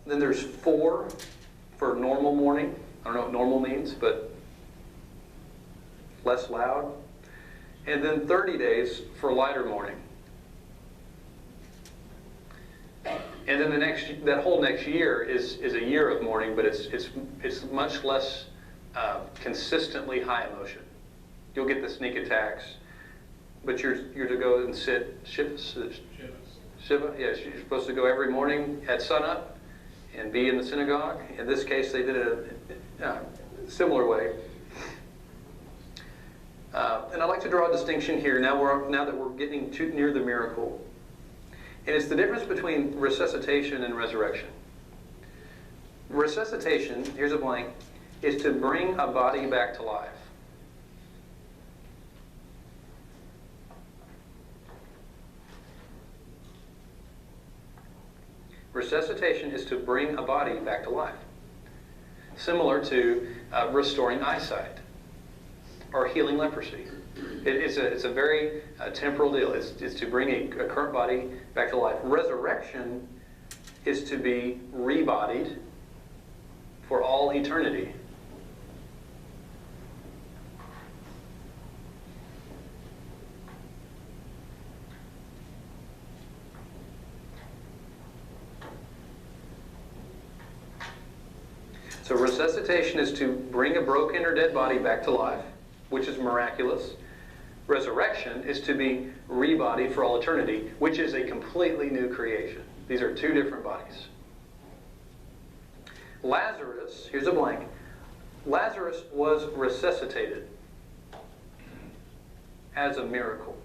Then there's 4 for normal morning. I don't know what normal means, but less loud. And then 30 days for lighter morning. And then that whole next year is a year of mourning, but it's much less consistently high emotion. You'll get the sneak attacks, but you're to go and sit Shiva. Yes, you're supposed to go every morning at sunup and be in the synagogue. In this case, they did it a similar way. And I'd like to draw a distinction here now that we're getting too near the miracle. And it's the difference between resuscitation and resurrection. Resuscitation, here's a blank, is to bring a body back to life. Resuscitation is to bring a body back to life. Similar to restoring eyesight or healing leprosy. It's a very temporal deal. It's to bring a current body back to life. Resurrection is to be rebodied for all eternity. So resuscitation is to bring a broken or dead body back to life, which is miraculous. Resurrection is to be rebodied for all eternity, which is a completely new creation. These are 2 different bodies. Lazarus, here's a blank. Lazarus was resuscitated as a miracle.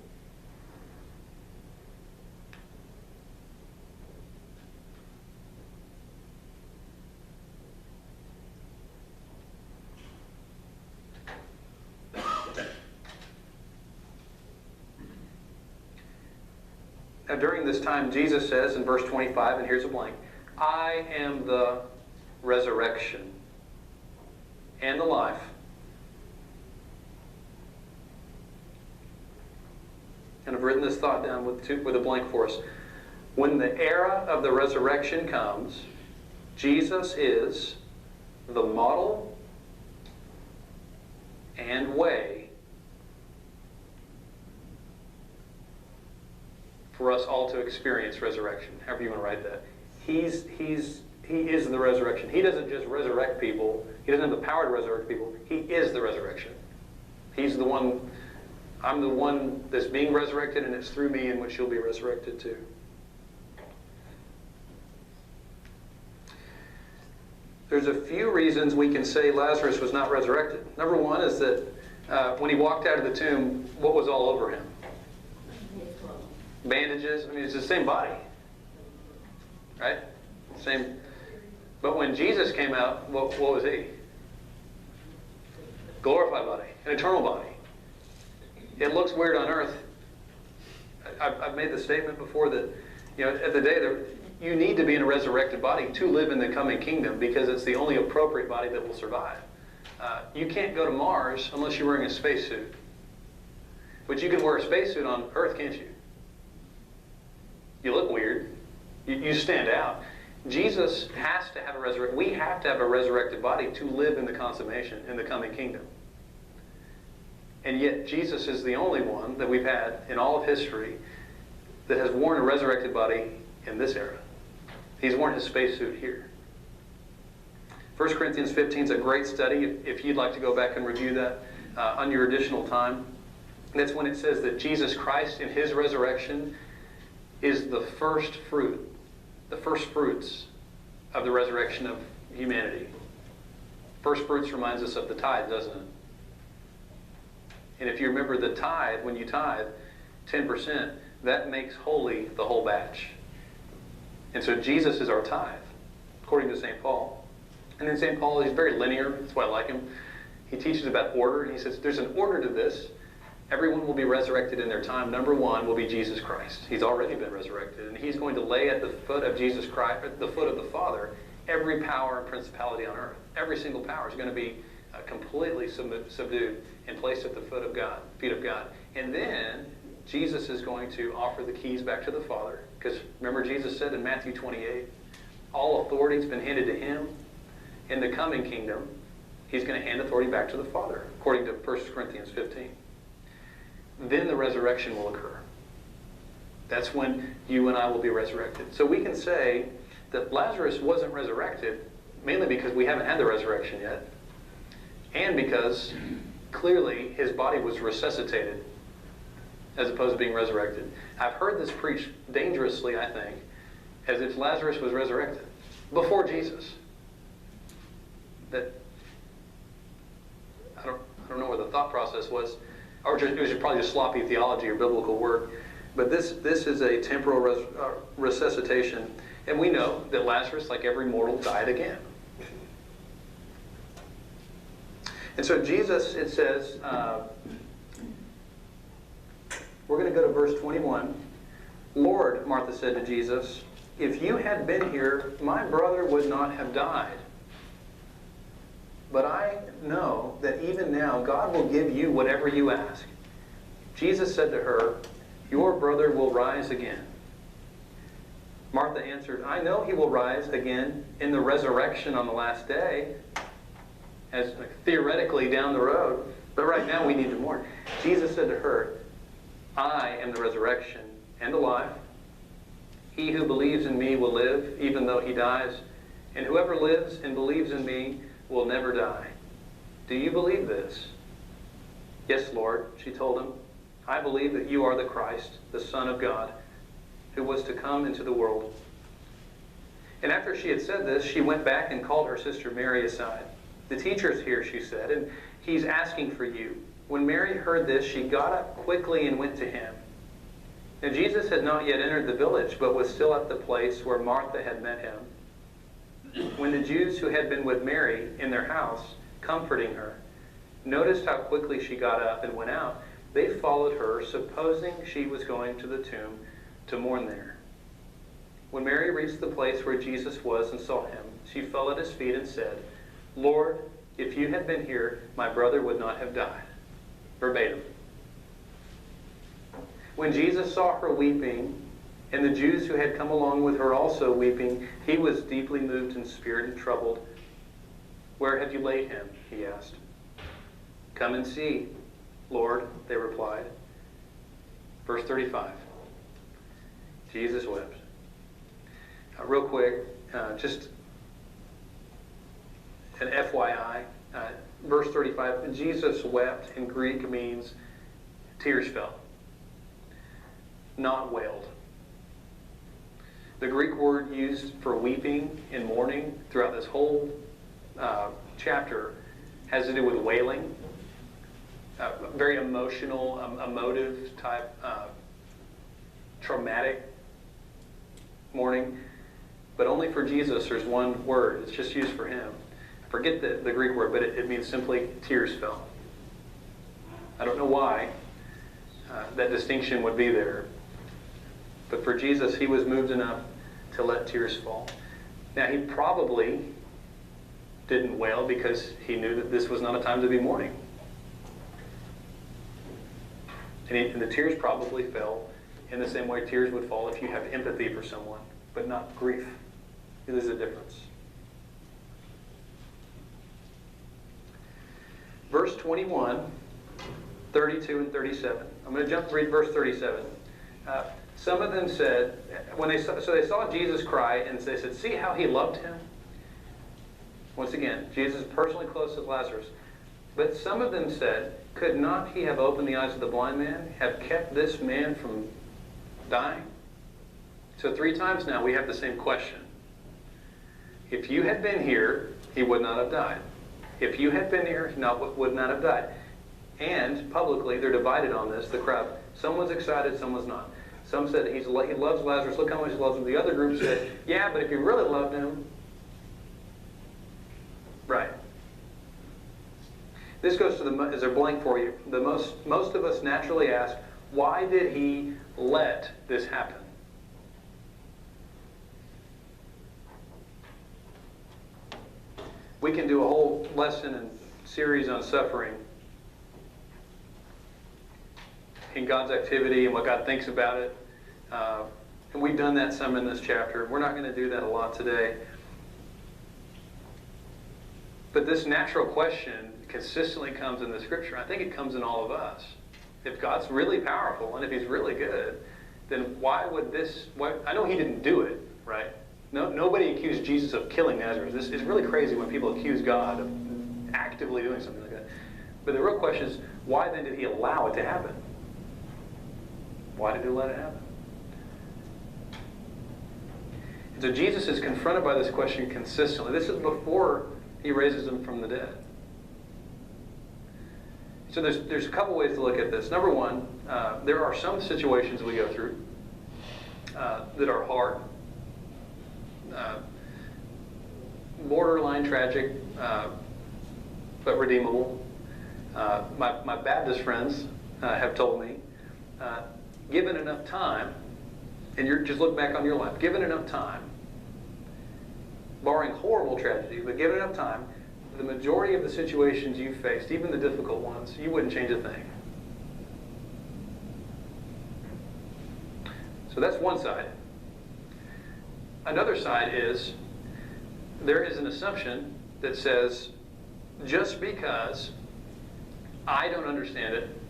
Now, during this time, Jesus says in verse 25, and here's a blank, I am the resurrection and the life. And I've written this thought down with a blank for us. When the era of the resurrection comes, Jesus is the model and way for us all to experience resurrection, however you want to write that. He is the resurrection. He doesn't just resurrect people. He doesn't have the power to resurrect people. He is the resurrection. He's the one, I'm the one that's being resurrected, and it's through me in which you'll be resurrected too. There's a few reasons we can say Lazarus was not resurrected. Number one is that when he walked out of the tomb, what was all over him? Bandages. I mean, it's the same body, right? Same. But when Jesus came out, what was he? Glorified body, an eternal body. It looks weird on earth. I've made the statement before that, at the day you need to be in a resurrected body to live in the coming kingdom, because it's the only appropriate body that will survive. You can't go to Mars unless you're wearing a spacesuit. But you can wear a spacesuit on earth, can't you? You look weird. You stand out. Jesus has to have a resurrected. We have to have a resurrected body to live in the consummation in the coming kingdom. And yet Jesus is the only one that we've had in all of history that has worn a resurrected body in this era. He's worn his spacesuit here. 1 Corinthians 15 is a great study if you'd like to go back and review that on your additional time. That's when it says that Jesus Christ in his resurrection is the first fruit, the first fruits of the resurrection of humanity. First fruits reminds us of the tithe, doesn't it? And if you remember the tithe, when you tithe 10%, that makes holy the whole batch. And so Jesus is our tithe, according to St. Paul. And then St. Paul, he's very linear. That's why I like him. He teaches about order, and he says there's an order to this. Everyone will be resurrected in their time. Number one will be Jesus Christ. He's already been resurrected, and he's going to lay at the foot of Jesus Christ, at the foot of the Father, every power and principality on earth. Every single power is going to be completely subdued and placed at the feet of God. And then Jesus is going to offer the keys back to the Father. Because remember, Jesus said in Matthew 28, All authority has been handed to him. In the coming kingdom, he's going to hand authority back to the Father, according to 1 Corinthians 15. Then the resurrection will occur. That's when you and I will be resurrected. So we can say that Lazarus wasn't resurrected, mainly because we haven't had the resurrection yet, and because clearly his body was resuscitated as opposed to being resurrected. I've heard this preached dangerously, I think, as if Lazarus was resurrected before Jesus. That I don't know what the thought process was, or it was probably just sloppy theology or biblical work. But this is a temporal resuscitation, and we know that Lazarus, like every mortal, died again. And so Jesus, it says, we're going to go to verse 21. Lord, Martha said to Jesus, if you had been here, my brother would not have died. But I know that even now God will give you whatever you ask. Jesus said to her, your brother will rise again. Martha answered, I know he will rise again in the resurrection on the last day, as theoretically down the road. But right now we need to mourn. Jesus said to her, I am the resurrection and the life. He who believes in me will live, even though he dies. And whoever lives and believes in me will never die. Do you believe this? Yes, Lord, she told him. I believe that you are the Christ, the Son of God, who was to come into the world. And after she had said this, she went back and called her sister Mary aside. The teacher's here, she said, and he's asking for you. When Mary heard this, she got up quickly and went to him. Now Jesus had not yet entered the village, but was still at the place where Martha had met him. When the Jews who had been with Mary in their house, comforting her, noticed how quickly she got up and went out, they followed her, supposing she was going to the tomb to mourn there. When Mary reached the place where Jesus was and saw him, she fell at his feet and said, Lord, if you had been here, my brother would not have died. Verbatim. When Jesus saw her weeping, and the Jews who had come along with her also weeping, he was deeply moved in spirit and troubled. Where have you laid him? He asked. Come and see, Lord, they replied. Verse 35. Jesus wept. Real quick, just an FYI. Verse 35, Jesus wept in Greek means tears fell, not wailed. The Greek word used for weeping and mourning throughout this whole chapter has to do with wailing. Very emotional, emotive type, traumatic mourning. But only for Jesus there's one word. It's just used for him. Forget the Greek word, but it means simply tears fell. I don't know why that distinction would be there. But for Jesus, he was moved enough to let tears fall. Now, he probably didn't wail because he knew that this was not a time to be mourning. And the tears probably fell in the same way tears would fall if you have empathy for someone, but not grief. There's a difference. Verse 21, 32 and 37. I'm going to jump to read verse 37. Some of them said, they saw Jesus cry, and they said, see how he loved him? Once again, Jesus is personally close to Lazarus. But some of them said, could not he have opened the eyes of the blind man, have kept this man from dying? So 3 times now we have the same question. If you had been here, he would not have died. If you had been here, he would not have died. And publicly, they're divided on this, the crowd. Someone's excited, someone's not. Some said he loves Lazarus, look how much he loves him. The other group said, yeah, but if you really loved him, right. This goes to is there blank for you? Most of us naturally ask, why did he let this happen? We can do a whole lesson and series on suffering and God's activity and what God thinks about it. And we've done that some in this chapter. We're not going to do that a lot today. But this natural question consistently comes in the Scripture. I think it comes in all of us. If God's really powerful and if He's really good, then why would this... I know He didn't do it, right? Nobody accused Jesus of killing Nazareth. This is really crazy when people accuse God of actively doing something like that. But the real question is, why then did He allow it to happen? Why did He let it happen? And so Jesus is confronted by this question consistently. This is before He raises Him from the dead. So there's a couple ways to look at this. Number one, there are some situations we go through that are hard, borderline tragic, but redeemable. My Baptist friends have told me, given enough time, and you're just look back on your life, given enough time, barring horrible tragedy, but given enough time, the majority of the situations you faced, even the difficult ones, you wouldn't change a thing. So that's one side. Another side is, there is an assumption that says, just because I don't understand it,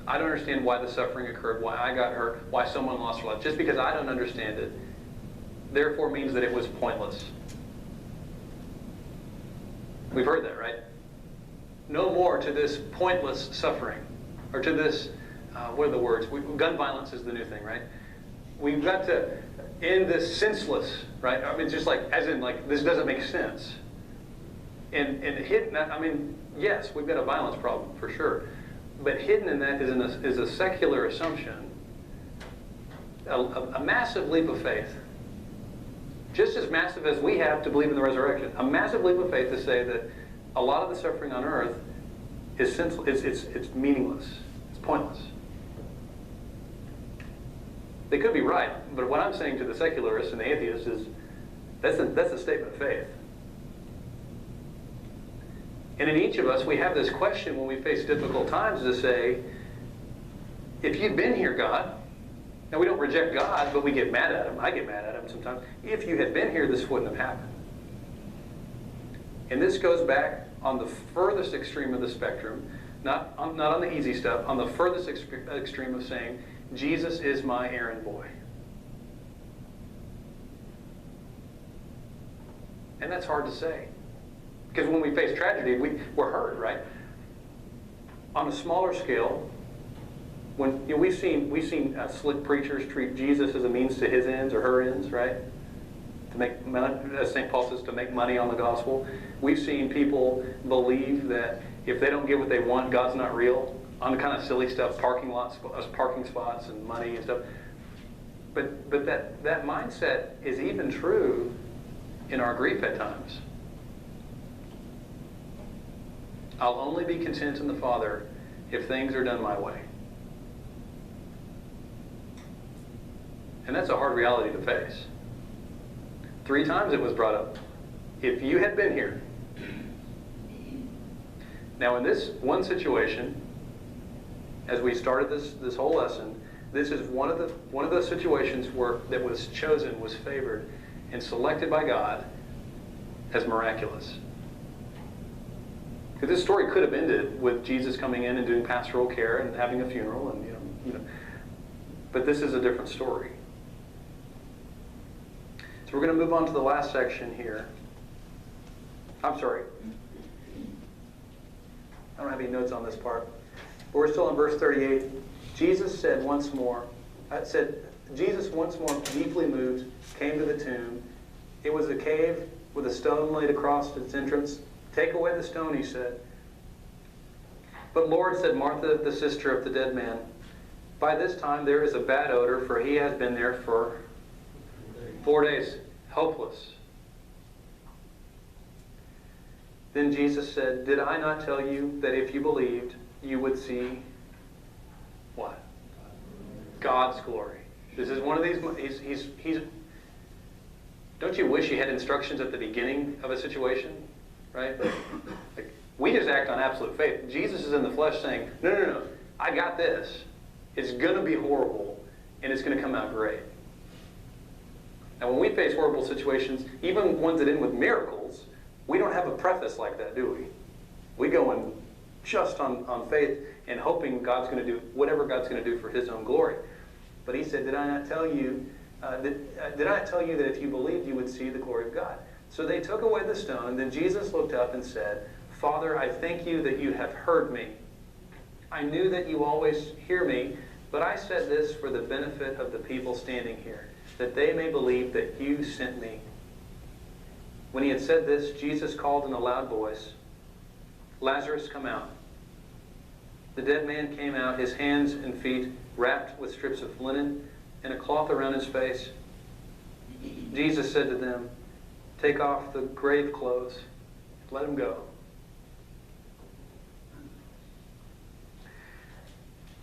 I don't understand why the suffering occurred, why I got hurt, why someone lost their life, just because I don't understand it, therefore means that it was pointless. We've heard that, right? No more to this pointless suffering, or to this, what are the words? Gun violence is the new thing, right? We've got to end this senseless, right? I mean, just like, as in, like, this doesn't make sense. And hidden, I mean, yes, we've got a violence problem, for sure. But hidden in that is a secular assumption, a massive leap of faith. Just as massive as we have to believe in the resurrection. A massive leap of faith to say that a lot of the suffering on earth is senseless, it's meaningless, it's pointless. They could be right, but what I'm saying to the secularists and the atheists is that's a statement of faith. And in each of us, we have this question when we face difficult times to say, if you'd been here, God, now, we don't reject God, but we get mad at Him. I get mad at Him sometimes. If you had been here, this wouldn't have happened. And this goes back on the furthest extreme of the spectrum, not on the easy stuff, on the furthest extreme of saying, Jesus is my errand boy. And that's hard to say. Because when we face tragedy, we're hurt, right? On a smaller scale, when we've seen slick preachers treat Jesus as a means to his ends or her ends, right? To make money, as St. Paul says, to make money on the gospel. We've seen people believe that if they don't get what they want, God's not real. On the kind of silly stuff, parking spots and money and stuff. But that mindset is even true in our grief at times. I'll only be content in the Father if things are done my way. And that's a hard reality to face. 3 times it was brought up. If you had been here. Now in this one situation, as we started this whole lesson, this is one of those situations that was chosen, was favored, and selected by God as miraculous. Because this story could have ended with Jesus coming in and doing pastoral care and having a funeral, and but this is a different story. So we're going to move on to the last section here. I'm sorry. I don't have any notes on this part. But we're still in verse 38. Jesus once more, deeply moved, came to the tomb. It was a cave with a stone laid across its entrance. Take away the stone, he said. But Lord, said Martha, the sister of the dead man, by this time there is a bad odor, for he has been there for 4 days, helpless. Then Jesus said, did I not tell you that if you believed, you would see what? God's glory. This is one of these, he's don't you wish you had instructions at the beginning of a situation? Right? Like, we just act on absolute faith. Jesus is in the flesh saying, no, I got this. It's going to be horrible. and it's going to come out great. Now, when we face horrible situations, even ones that end with miracles, we don't have a preface like that, do we? We go in just on faith and hoping God's going to do whatever God's going to do for his own glory. But he said, did I not tell you that if you believed, you would see the glory of God? So they took away the stone, and then Jesus looked up and said, Father, I thank you that you have heard me. I knew that you always hear me, but I said this for the benefit of the people standing here, that they may believe that you sent me. When he had said this, Jesus called in a loud voice, Lazarus, come out. The dead man came out, his hands and feet wrapped with strips of linen and a cloth around his face. Jesus said to them, take off the grave clothes, let him go.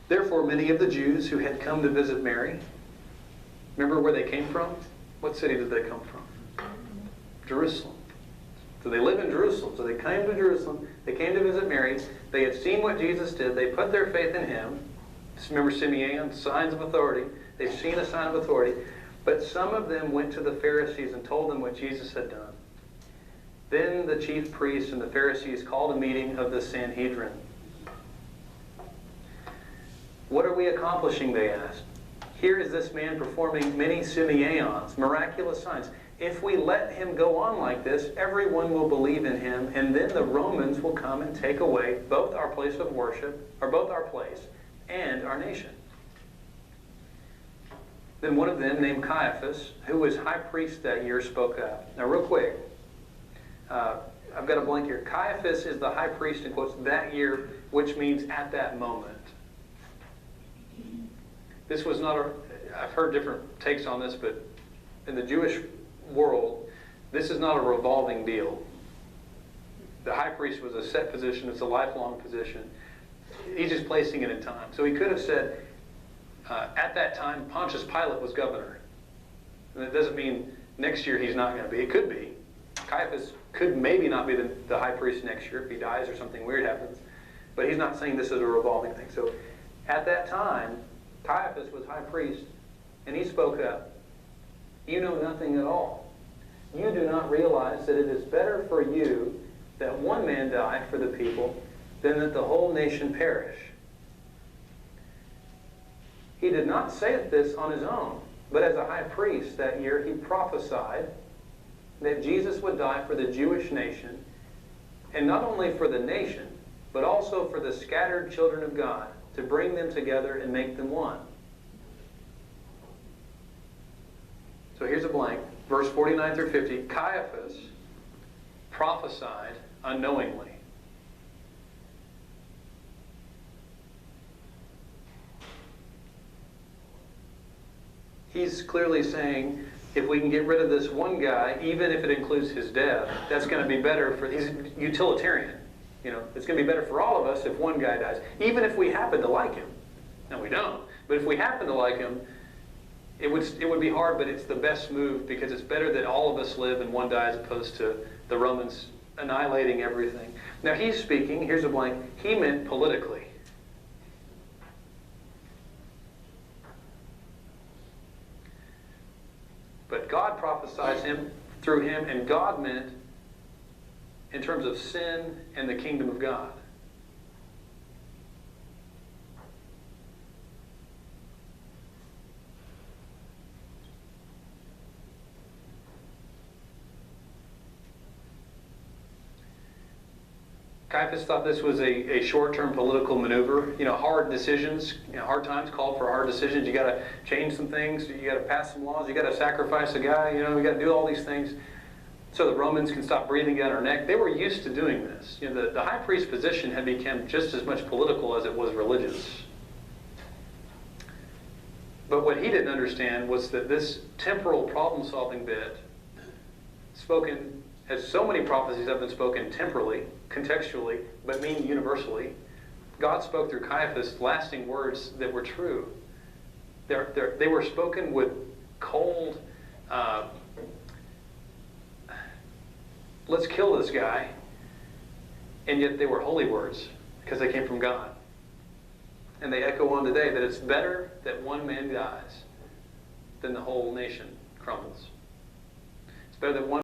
Therefore, many of the Jews who had come to visit Mary, remember where they came from? What city did they come from? Jerusalem. So they live in Jerusalem. So they came to Jerusalem. They came to visit Mary. They had seen what Jesus did. They put their faith in him. Just remember Simeon, signs of authority. They've seen a sign of authority. But some of them went to the Pharisees and told them what Jesus had done. Then the chief priests and the Pharisees called a meeting of the Sanhedrin. What are we accomplishing, they asked. Here is this man performing many Simeons, miraculous signs. If we let him go on like this, everyone will believe in him, and then the Romans will come and take away both our place of worship, or both our place and our nation. Then one of them, named Caiaphas, who was high priest that year, spoke up. Now, real quick, I've got a blank here. Caiaphas is the high priest, in quotes, that year, which means at that moment. This was not I've heard different takes on this, but in the Jewish world, this is not a revolving deal. The high priest was a set position. It's a lifelong position. He's just placing it in time. So he could have said, at that time, Pontius Pilate was governor. And that doesn't mean next year he's not going to be. It could be. Caiaphas could maybe not be the high priest next year if he dies or something weird happens. But he's not saying this is a revolving thing. So at that time, Caiaphas was high priest, and he spoke up. You know nothing at all. You do not realize that it is better for you that one man die for the people than that the whole nation perish. He did not say this on his own, but as a high priest that year, he prophesied that Jesus would die for the Jewish nation, and not only for the nation, but also for the scattered children of God, to bring them together and make them one. So here's a blank. Verse 49 through 50. Caiaphas prophesied unknowingly. He's clearly saying, if we can get rid of this one guy, even if it includes his death, that's going to be better for... He's utilitarian. You know, it's going to be better for all of us if one guy dies, even if we happen to like him. No, we don't. But if we happen to like him, it would be hard, but it's the best move because it's better that all of us live and one dies opposed to the Romans annihilating everything. Now he's speaking, here's a blank, he meant politically. But God prophesies through him, and God meant in terms of sin and the kingdom of God. Caiaphas thought this was a short-term political maneuver. You know, hard decisions, hard times call for hard decisions. You got to change some things. You got to pass some laws. You got to sacrifice a guy. You got to do all these things so the Romans can stop breathing down our neck. They were used to doing this. The high priest position had become just as much political as it was religious. But what he didn't understand was that this temporal problem-solving bit, spoken as so many prophecies have been spoken temporally, contextually, but mean universally, God spoke through Caiaphas lasting words that were true. They were spoken with cold, let's kill this guy, and yet they were holy words because they came from God. And they echo on today that it's better that one man dies than the whole nation crumbles. It's better that one